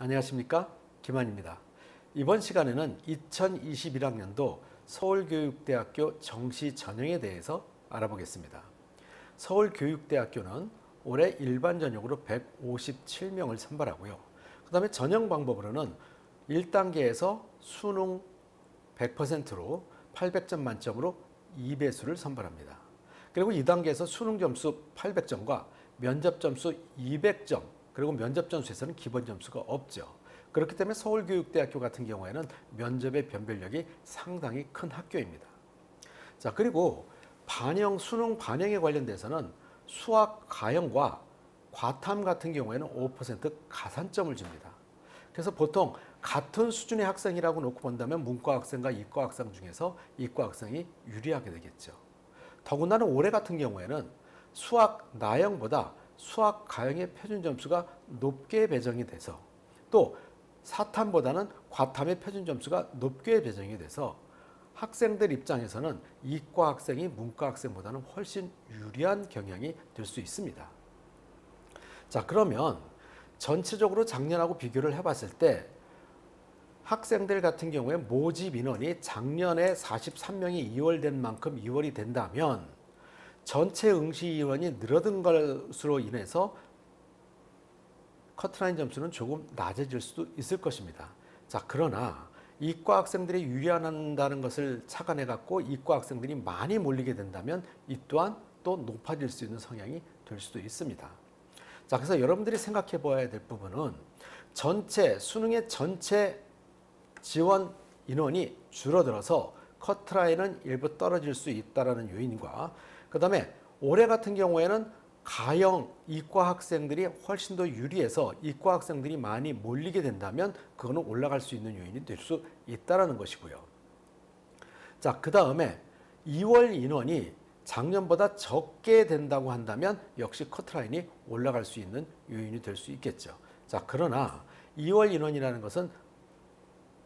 안녕하십니까? 김한입니다. 이번 시간에는 2021학년도 서울교육대학교 정시 전형에 대해서 알아보겠습니다. 서울교육대학교는 올해 일반 전형으로 157명을 선발하고요. 그 다음에 전형 방법으로는 1단계에서 수능 100%로 800점 만점으로 2배수를 선발합니다. 그리고 2단계에서 수능 점수 800점과 면접 점수 200점, 그리고 면접 점수에서는 기본 점수가 없죠. 그렇기 때문에 서울교육대학교 같은 경우에는 면접의 변별력이 상당히 큰 학교입니다. 자, 그리고 수능 반영에 관련돼서는 수학 가형과 과탐 같은 경우에는 5% 가산점을 줍니다. 그래서 보통 같은 수준의 학생이라고 놓고 본다면 문과 학생과 이과 학생 중에서 이과 학생이 유리하게 되겠죠. 더군다나 올해 같은 경우에는 수학 나형보다 수학 가형의 표준 점수가 높게 배정이 돼서 또 사탐보다는 과탐의 표준 점수가 높게 배정이 돼서 학생들 입장에서는 이과 학생이 문과 학생보다는 훨씬 유리한 경향이 될 수 있습니다. 자, 그러면 전체적으로 작년하고 비교를 해봤을 때 학생들 같은 경우에 모집 인원이 작년에 43명이 2월된 만큼 2월이 된다면 전체 응시 인원이 늘어든 것으로 인해서 커트라인 점수는 조금 낮아질 수도 있을 것입니다. 자, 그러나 이과 학생들이 유리한다는 것을 착안해 갖고 이과 학생들이 많이 몰리게 된다면 이 또한 또 높아질 수 있는 성향이 될 수도 있습니다. 자, 그래서 여러분들이 생각해 봐야 될 부분은 수능의 전체 지원 인원이 줄어들어서 커트라인은 일부 떨어질 수 있다는 요인과 그 다음에 올해 같은 경우에는 가형 이과 학생들이 훨씬 더 유리해서 이과 학생들이 많이 몰리게 된다면 그거는 올라갈 수 있는 요인이 될 수 있다는 것이고요. 자, 그 다음에 2월 인원이 작년보다 적게 된다고 한다면 역시 커트라인이 올라갈 수 있는 요인이 될 수 있겠죠. 자, 그러나 2월 인원이라는 것은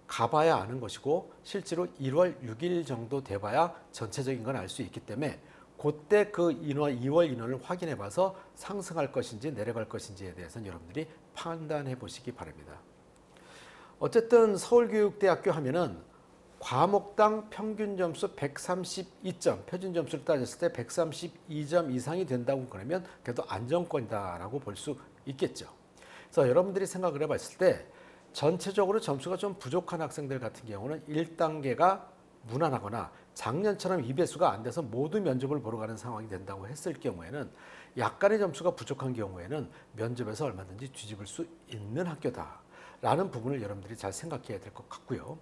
가봐야 아는 것이고 실제로 1월 6일 정도 돼봐야 전체적인 건 알 수 있기 때문에 그때 그 2월 인원을 확인해 봐서 상승할 것인지 내려갈 것인지에 대해서는 여러분들이 판단해 보시기 바랍니다. 어쨌든 서울교육대학교 하면은 과목당 평균 점수 132점, 표준 점수를 따졌을 때 132점 이상이 된다고 그러면 그래도 안정권이다라고 볼 수 있겠죠. 그래서 여러분들이 생각을 해봤을 때 전체적으로 점수가 좀 부족한 학생들 같은 경우는 1단계가 무난하거나 작년처럼 2배수가 안 돼서 모두 면접을 보러 가는 상황이 된다고 했을 경우에는 약간의 점수가 부족한 경우에는 면접에서 얼마든지 뒤집을 수 있는 학교다라는 부분을 여러분들이 잘 생각해야 될 것 같고요.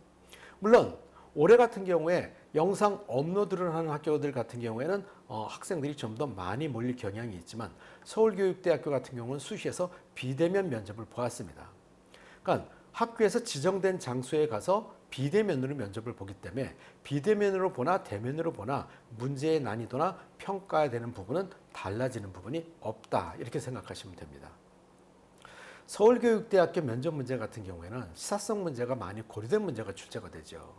물론 올해 같은 경우에 영상 업로드를 하는 학교들 같은 경우에는 학생들이 좀 더 많이 몰릴 경향이 있지만 서울교육대학교 같은 경우는 수시에서 비대면 면접을 보았습니다. 그러니까 학교에서 지정된 장소에 가서 비대면으로 면접을 보기 때문에 비대면으로 보나 대면으로 보나 문제의 난이도나 평가해야 되는 부분은 달라지는 부분이 없다, 이렇게 생각하시면 됩니다. 서울교육대학교 면접 문제 같은 경우에는 시사성 문제가 많이 고려된 문제가 출제가 되죠.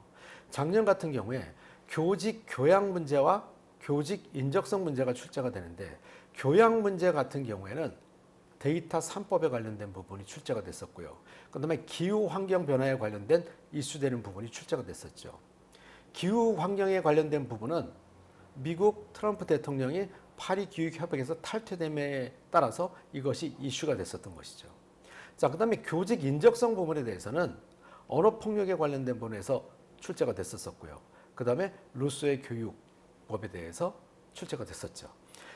작년 같은 경우에 교직 교양 문제와 교직 인적성 문제가 출제가 되는데 교양 문제 같은 경우에는 데이터 3법에 관련된 부분이 출제가 됐었고요. 그 다음에 기후환경 변화에 관련된 이슈되는 부분이 출제가 됐었죠. 기후환경에 관련된 부분은 미국 트럼프 대통령이 파리 기후협약에서 탈퇴됨에 따라서 이것이 이슈가 됐었던 것이죠. 자, 그 다음에 교직 인적성 부분에 대해서는 언어폭력에 관련된 부분에서 출제가 됐었고요. 그 다음에 루소의 교육법에 대해서 출제가 됐었죠.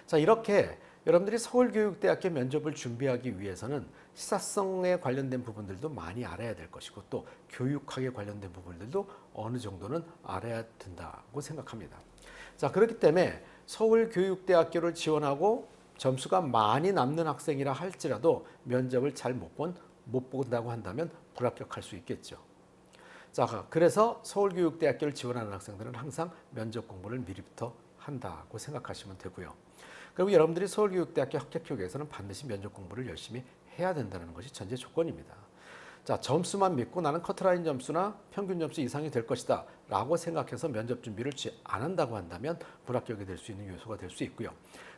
자, 이렇게 여러분들이 서울교육대학교 면접을 준비하기 위해서는 시사성에 관련된 부분들도 많이 알아야 될 것이고 또 교육학에 관련된 부분들도 어느 정도는 알아야 된다고 생각합니다. 자, 그렇기 때문에 서울교육대학교를 지원하고 점수가 많이 남는 학생이라 할지라도 면접을 잘 못 본다고 한다면 불합격할 수 있겠죠. 자, 그래서 서울교육대학교를 지원하는 학생들은 항상 면접 공부를 미리부터 한다고 생각하시면 되고요. 그리고 여러분들이 서울교육대학교 합격하기 위해서는 반드시 면접 공부를 열심히 해야 된다는 것이 전제 조건입니다. 자, 점수만 믿고 나는 커트라인 점수나 평균 점수 이상이 될 것이다 라고 생각해서 면접 준비를 안 한다고 한다면 불합격이 될 수 있는 요소가 될 수 있고요.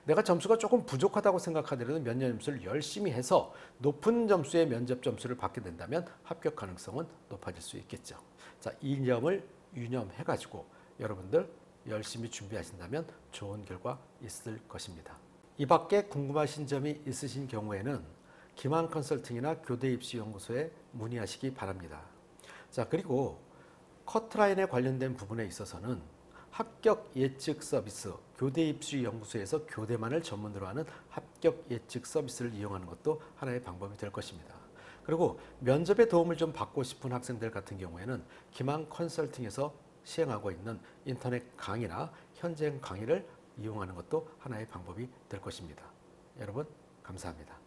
내가 점수가 조금 부족하다고 생각하더라도 면접 점수를 열심히 해서 높은 점수의 면접 점수를 받게 된다면 합격 가능성은 높아질 수 있겠죠. 자, 이 점을 유념해 가지고 여러분들 열심히 준비하신다면 좋은 결과 있을 것입니다. 이 밖에 궁금하신 점이 있으신 경우에는 김한 컨설팅이나 교대 입시 연구소에 문의하시기 바랍니다. 자, 그리고 커트라인에 관련된 부분에 있어서는 합격 예측 서비스, 교대 입시 연구소에서 교대만을 전문으로 하는 합격 예측 서비스를 이용하는 것도 하나의 방법이 될 것입니다. 그리고 면접에 도움을 좀 받고 싶은 학생들 같은 경우에는 김한 컨설팅에서 시행하고 있는 인터넷 강의나 현장 강의를 이용하는 것도 하나의 방법이 될 것입니다. 여러분, 감사합니다.